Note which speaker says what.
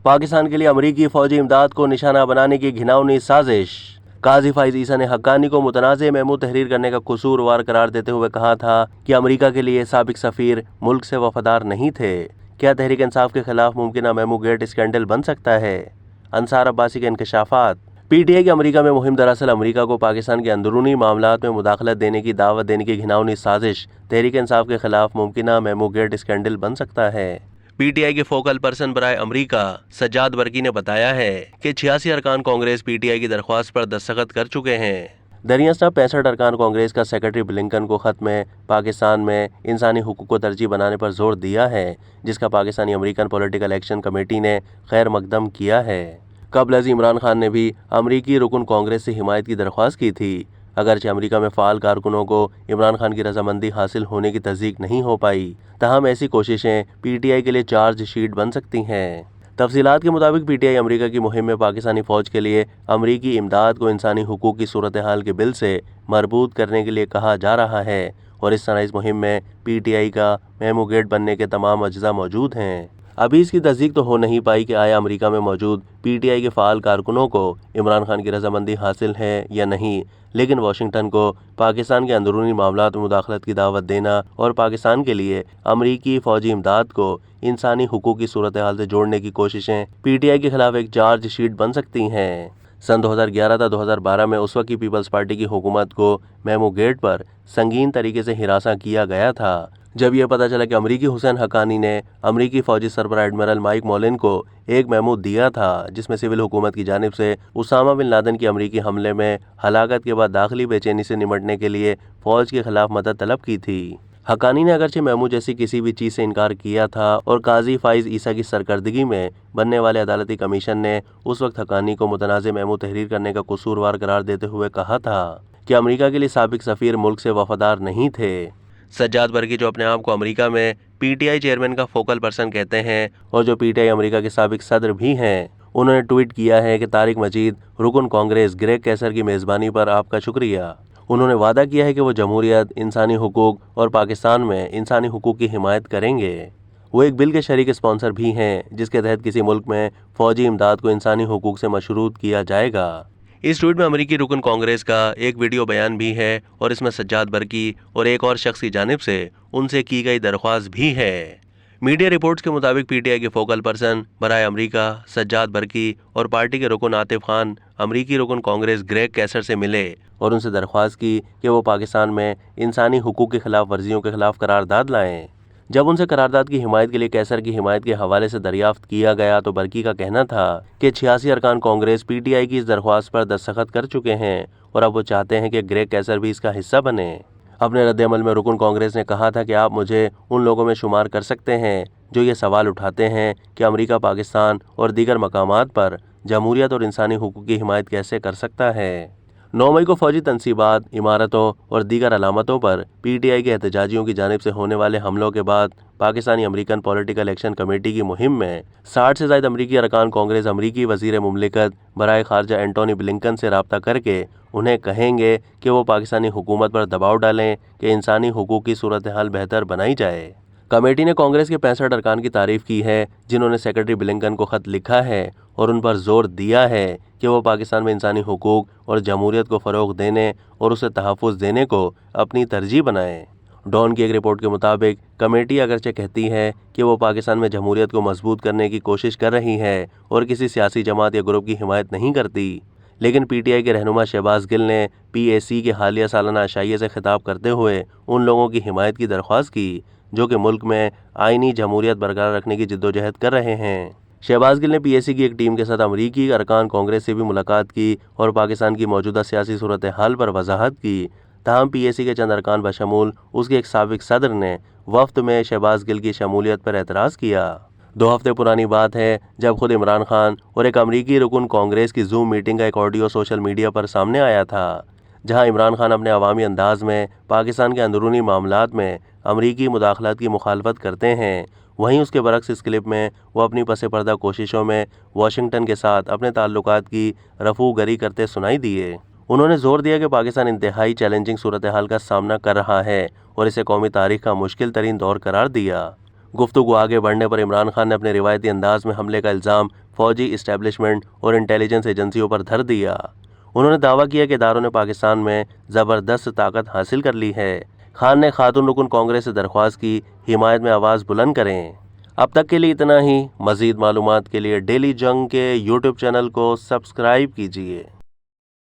Speaker 1: पाकिस्तान के लिए अमरीकी फौजी इमदाद को निशाना बनाने की घिनौनी साजिश। काजी फाइज ईसा ने हक्कानी को मुतनाज़ महमूद तहरीर करने का कसूरवार करार देते हुए कहा था कि अमरीका के लिए साबिक सफ़ीर मुल्क से वफादार नहीं थे। क्या तहरीक इंसाफ के खिलाफ मुमकिन महमूद गेट स्कैंडल बन सकता है? अंसार अब्बासी के इंकशाफात। पीटीआई की अमरीका में मुहिम दरअसल अमरीका को पाकिस्तान के अंदरूनी मामलात में मुदाखलत देने की दावत देने की घिनौनी साजिश तहरीक इंसाफ के खिलाफ मुमकिन महमूद गेट स्कैंडल बन सकता है। पीटीआई के फोकल पर्सन बराए अमरीका सज्जाद बरकी ने बताया है कि 86 अरकान कांग्रेस पीटीआई की दरख्वास्त पर दस्तखत कर चुके हैं। दरियास्ता 65 अरकान कांग्रेस का सेक्रेटरी ब्लिंकन को खत में पाकिस्तान में इंसानी हुकूक को तरजीह बनाने पर जोर दिया है, जिसका Pakistani American political action committee ने खैर मकदम किया है। कबल अज़ इमरान खान ने भी अमरीकी रुकन कांग्रेस से हिमायत की दरख्वास्त की थी। अगरचे अमेरिका में फ़ाल कारकुनों को इमरान खान की रजामंदी हासिल होने की तस्दीक नहीं हो पाई, तहम ऐसी कोशिशें पीटीआई के लिए चार्ज शीट बन सकती हैं। तफसीलात के मुताबिक पीटीआई अमेरिका की मुहिम में पाकिस्तानी फ़ौज के लिए अमरीकी इमदाद को इंसानी हुकूक की सूरत हाल के बिल से मरबूत करने के लिए कहा जा रहा है और इस तरह इस मुहिम में पीटीआई का महमूद गेट बनने के तमाम अज्जा मौजूद हैं। अभी इसकी तस्दीक तो हो नहीं पाई कि आया अमेरिका में मौजूद पीटीआई के फ़ाल कारकुनों को इमरान खान की रजामंदी हासिल है या नहीं, लेकिन वाशिंगटन को पाकिस्तान के अंदरूनी मामलात में मुदाखलत की दावत देना और पाकिस्तान के लिए अमरीकी फ़ौजी इमदाद को इंसानी हुकूक की सूरत हाल से जोड़ने की कोशिशें पीटीआई के खिलाफ एक चार्ज शीट बन सकती हैं। सन 2011 था 2012 में उस वक्त की पीपल्स पार्टी की हुकूमत को महमूद गेट पर संगीन तरीके से हिरासा किया गया था, जब यह पता चला कि अमरीकी हुसैन हक्कानी ने अमरीकी फ़ौजी सरबराह एडमिरल माइक मोलिन को एक महमूद दिया था, जिसमें सिविल हुकूमत की जानिब से उसामा बिन लादेन की अमरीकी हमले में हलाकत के बाद दाखिली बेचैनी से निमटने के लिए फ़ौज के खिलाफ मदद तलब की थी। हक्कानी ने अगरचे महमूद जैसी किसी भी चीज़ से इनकार किया था और काजी फाइज ईसा की सरकर्दगी में बनने वाले अदालती कमीशन ने उस वक्त हक्कानी को मुतनाज़ महमूद तहरीर करने का कसूरवार करार देते हुए कहा था कि अमरीका के लिए साबिक सफ़ीर मुल्क से वफादार नहीं थे। सज्जाद बरकी, जो अपने आप को अमेरिका में पीटीआई चेयरमैन का फोकल पर्सन कहते हैं और जो पीटीआई अमेरिका के साबिक सदर भी हैं, उन्होंने ट्वीट किया है कि तारिक मजीद रुकन कांग्रेस ग्रेग कैसर की मेज़बानी पर आपका शुक्रिया। उन्होंने वादा किया है कि वो जमहूरियत, इंसानी हुकूक और पाकिस्तान में इंसानी हुकूक की हिमायत करेंगे। वो एक बिल के शरीक स्पॉन्सर भी हैं जिसके तहत किसी मुल्क में फ़ौजी इमदाद को इंसानी हुकूक से मशरूत किया जाएगा। इस ट्वीट में अमरीकी रुकन कांग्रेस का एक वीडियो बयान भी है और इसमें सज्जाद बरकी और एक और शख्स की जानिब से उनसे की गई दरख्वास्त भी है। मीडिया रिपोर्ट्स के मुताबिक पीटीआई के फोकल पर्सन बराए अमरीका सज्जाद बरकी और पार्टी के रुकन आतिफ खान अमरीकी रुकन कांग्रेस ग्रेग कैसर से मिले और उनसे दरख्वास्त की कि वो पाकिस्तान में इंसानी हुकूक की खिलाफ वर्जियों के खिलाफ करारदाद लाएं। जब उनसे करारदाद की हिमायत के लिए कैसर की हिमायत के हवाले से दरियाफ्त किया गया तो बरकी का कहना था कि 86 अरकान कांग्रेस पीटीआई की इस दरख्वास्त पर दस्तखत कर चुके हैं और अब वो चाहते हैं कि ग्रेग कैसर भी इसका हिस्सा बने। अपने रद्द-ए-अमल में रुकन कांग्रेस ने कहा था कि आप मुझे उन लोगों में शुमार कर सकते हैं जो ये सवाल उठाते हैं कि अमरीका पाकिस्तान और दीगर मकामात पर जमहूरियत और इंसानी हुकूक की हिमायत कैसे कर सकता है। 9 मई को फौजी तनसीबात, इमारतों और दीगर अलामतों पर पीटीआई के एहतजाजियों की जानिब से होने वाले हमलों के बाद Pakistani American political action committee की मुहिम में 60 से ज़ायद अमरीकी अरकान कांग्रेस अमरीकी वज़ीर मुमलिकत बराए खारजा एंटोनी ब्लिंकन से रब्ता करके उन्हें कहेंगे कि वो पाकिस्तानी हुकूमत पर दबाव डालें कि इंसानी हुकूक की सूरत हाल बेहतर बनाई जाए। कमेटी ने कांग्रेस के 65 अरकान की तारीफ की है जिन्होंने सेक्रेटरी ब्लिंकन को खत लिखा है और उन पर जोर दिया है कि वो पाकिस्तान में इंसानी हुकूक और जमहूरियत को फ़रोग़ देने और उसे तहफ़्फ़ुज़ देने को अपनी तरजीह बनाएं। डॉन की एक रिपोर्ट के मुताबिक कमेटी अगरचे कहती है कि वो पाकिस्तान में जमहूरियत को मजबूत करने की कोशिश कर रही है और किसी सियासी जमात या ग्रुप की हिमायत नहीं करती, लेकिन पीटीआई के रहनुमा शहबाज गिल ने पीएसी के हालिया सालाना अशाइये से खिताब करते हुए उन लोगों की हिमायत की दरख्वास्त की जो कि मुल्क में आइनी जमहूरियत बरकरार रखने की जिद्दोजहद कर रहे हैं। शहबाज गिल ने पीएसी की एक टीम के साथ अमरीकी अरकान कांग्रेस से भी मुलाकात की और पाकिस्तान की मौजूदा सियासी सूरत हाल पर वजाहत की, तहम पीएसी के चंद अरकान बशमूल उसके एक साबिक सदर ने वफ्द में शहबाज गिल की शमूलियत पर एतराज़ किया। 2 हफ्ते पुरानी बात है जब खुद इमरान खान और एक अमरीकी रुकन कांग्रेस की जूम मीटिंग का एक ऑडियो सोशल मीडिया पर सामने आया था, जहां इमरान खान अपने अवामी अंदाज में पाकिस्तान के अंदरूनी मामलात में अमरीकी मुदाखलत की मुखालफत करते हैं। वहीं उसके बरक्स इस क्लिप में वो अपनी पसे पर्दा कोशिशों में वाशिंगटन के साथ अपने ताल्लुकात की रफूगरी करते सुनाई दिए। उन्होंने जोर दिया कि पाकिस्तान इंतहाई चैलेंजिंग सूरत हाल का सामना कर रहा है और इसे कौमी तारीख का मुश्किल तरीन दौर करार दिया। गुफ्तगू आगे बढ़ने पर इमरान खान ने अपने रिवायती अंदाज में हमले का इल्ज़ाम فوجی اسٹیبلشمنٹ اور انٹیلیجنس ایجنسیوں پر دھر دیا۔ انہوں نے دعویٰ کیا کہ اداروں نے پاکستان میں زبردست طاقت حاصل کر لی ہے۔ خان نے خاتون رکن کانگریس سے درخواست کی حمایت میں آواز بلند کریں۔ اب تک کے لیے اتنا ہی۔ مزید معلومات کے لیے ڈیلی جنگ کے یوٹیوب چینل کو سبسکرائب کیجیے۔